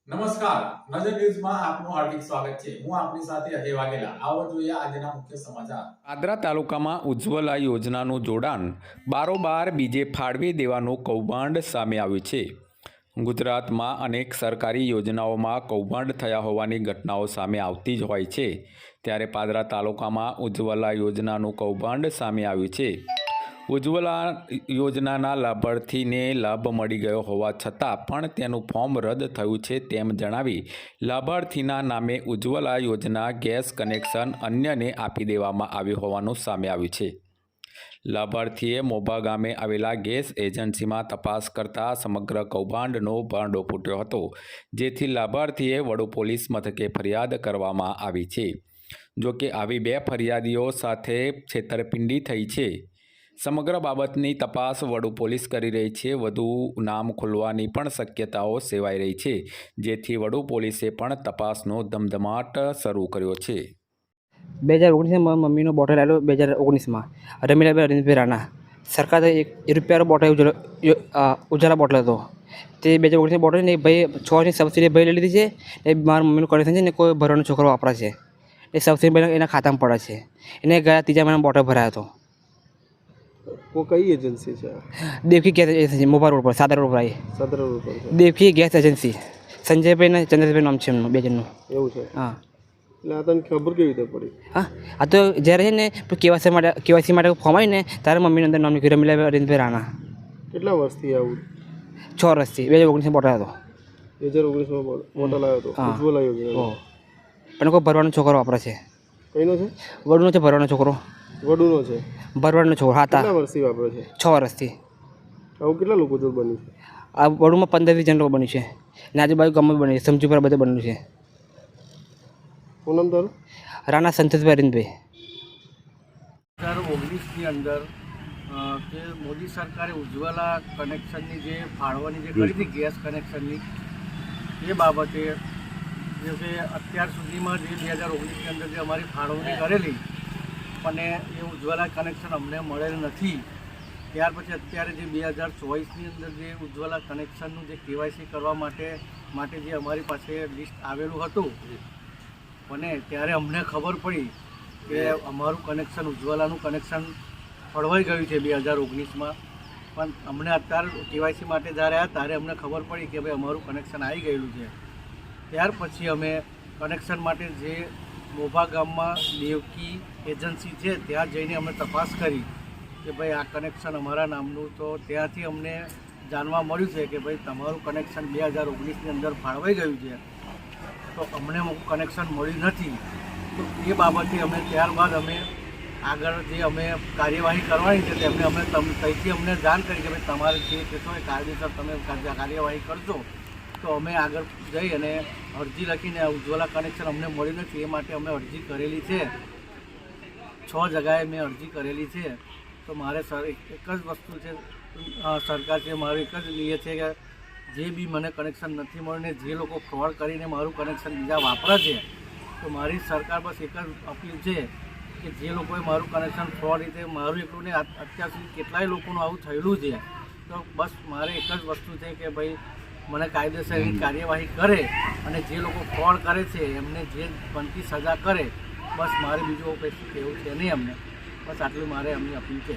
નમસ્કાર, નજર ન્યૂઝમાં આપનું હાર્દિક સ્વાગત છે। હું આપની સાથે અજય વાઘેલા। આવો જોઈએ આજના મુખ્ય સમાચાર। પાદરા તાલુકામાં ઉજ્જવલા યોજનાનું જોડાણ બારોબાર બીજે ફાળવી દેવાનું કૌભાંડ સામે આવ્યું છે। ગુજરાતમાં અનેક સરકારી યોજનાઓમાં કૌભાંડ થયા હોવાની ઘટનાઓ સામે આવતી જ હોય છે, ત્યારે પાદરા તાલુકામાં ઉજ્જવલા યોજનાનું કૌભાંડ સામે આવ્યું છે। ઉજ્જવલા યોજનાના લાભાર્થીને લાભ મળી ગયો હોવા છતાં પણ તેનું ફોર્મ રદ થયું છે તેમ જણાવી લાભાર્થીના નામે ઉજ્જવલા યોજના ગેસ કનેક્શન અન્યને આપી દેવામાં આવ્યું હોવાનું સામે આવ્યું છે। લાભાર્થીએ મોભા ગામે આવેલા ગેસ એજન્સીમાં તપાસ કરતા સમગ્ર કૌભાંડનો ભાંડો ફૂટ્યો હતો, જેથી લાભાર્થીએ વડુ પોલીસ મથકે ફરિયાદ કરવામાં આવી છે। જોકે આવી બે ફરિયાદીઓ સાથે છેતરપિંડી થઈ છે। સમગ્ર બાબતની તપાસ વડુ પોલીસ કરી રહી છે। વધુ નામ ખુલવાની પણ શક્યતાઓ સેવાઈ રહી છે, જેથી વડુ પોલીસે પણ તપાસનો ધમધમાટ શરૂ કર્યો છે। 2019 મમ્મીનો બોટલ આવ્યો 2019માં રમીલાબેન અરવિંદભાઈ રાણા સરકાર ₹1 બોટલ ઉજાલા બોટલ હતો તે 2019 બોટલ ને ભાઈ 6 ની સબસિડી ભાઈ લઈ લીધી છે। એ મારા મમ્મીનું કનેક્શન છે ને કોઈ ભરવાનો છોકરો વાપરે છે, એ સબસિડી ભાઈ એના ખાતામાં પડે છે। એને ગયા ત્રીજા મહિનામાં બોટલ ભરાયો હતો। वो कई एजेंसी है? देवकी गैस एजेंसी मोबा रोड पर सादर रोड पर आई सदर रोड पर છે। देवकी गैस एजेंसी સંજયભાઈ ને ચંદ્રભાઈ નામ છે એમનું બે જણનું। એવું છે? હા। એટલે આ તને ખબર કેવી રીતે પડી? હા, આ તો જ્યારે છે ને કેવાયસી માટે ફોર્મ આવી ને ત્યારે મમ્મીને અંદર નામ લખ્યું રમીલાબેન અરવિંદભાઈ રાણા। કેટલા વર્ષથી આવું? 6 વર્ષથી 2019 બોટલ હતો। 2019માં બોટલ આવ્યો હતો ઉજ્જવલા યોજના। ઓહ, પણ કોઈ ભરવાનો છોકરો વાપરે છે। કઈનો છે? વડુનો છે ભરવાનો છોકરો। વડુનો છે? ભરવાનો છોકરો હા તા કેટલા વર્ષથી વાપરે છે? 6 વર્ષથી। આવું કેટલા લોકો જોડ બન્યું છે? આ વડુમાં 15-20 જણ લોકો બન્યું છે ને આજુબાજુ ગામમાં બન્યું છે, સમજુપુરા બધે બન્યું છે। શું નામ તારું? રાણા સંતોષભાઈ અરવિંદભાઈ। 2019ની અંદર કે મોદી સરકારે ઉજ્જવલા કનેક્શનની જે ફાળવાની જે કરી હતી ગેસ કનેક્શનની એ બાબતે જે કે અત્યાર સુધીમાં જે 2019ની અંદર જે અમારી ફાળવણી કરેલી અને એ ઉજ્જવલા કનેક્શન અમને મળેલ નથી। ત્યાર પછી અત્યારે જે 2024ની અંદર જે ઉજ્જવલા કનેક્શનનું જે કેવાયસી કરવા માટે જે અમારી પાસે લિસ્ટ આવેલું હતું અને ત્યારે અમને ખબર પડી કે અમારું કનેક્શન ઉજ્જવલાનું કનેક્શન ફળવાઈ ગયું છે 2019માં। પણ અમને અત્યારે કેવાયસી માટે જ્યારે આવ્યા ત્યારે અમને ખબર પડી કે ભાઈ અમારું કનેક્શન આવી ગયેલું છે। ત્યાર પછી અમે કનેક્શન માટે જે મોભા ગામમાં દેવકી એજન્સી છે ત્યાં જઈને અમે તપાસ કરી કે ભાઈ આ કનેક્શન અમારા નામનું, તો ત્યાંથી અમને જાણવા મળ્યું છે કે ભાઈ તમારું કનેક્શન 2019ની અંદર ફાળવાઈ ગયું છે, તો અમને કનેક્શન મળ્યું નથી। તો એ બાબતે અમે ત્યારબાદ અમે આગળ જે અમે કાર્યવાહી કરવાની છે તેમને અમે ત્યાંથી અમને જાણ કરી કે ભાઈ તમારે જે કહેશો એ કાયદેસર તમે કાર્યવાહી કરશો। તો અમે આગળ જઈ અને અરજી લખીને ઉજ્જવલા કનેક્શન અમને મળ્યું નથી એ માટે અમે અરજી કરેલી છે। 6 જગાએ મેં અરજી કરેલી છે। તો મારે એક જ વસ્તુ છે, સરકાર છે મારું એક જ એ છે કે જે બી મને કનેક્શન નથી મળ્યું ને જે લોકો ફ્રોડ કરીને મારું કનેક્શન બીજા વાપરે છે, તો મારી સરકાર બસ એક જ અપીલ છે કે જે લોકોએ મારું કનેક્શન ફ્રોડ રીતે મારું એટલું ને અત્યાર સુધી કેટલાય લોકોનું આવું થયેલું છે, તો બસ મારે એક જ વસ્તુ છે કે ભાઈ મને કાયદેસરની કાર્યવાહી કરે અને જે લોકો ફ્રોડ કરે છે એમને જે બનતી સજા કરે। બસ મારે બીજું કંઈ કહેવું છે નહીં અમને, બસ આટલું મારે એમની અપીલ છે।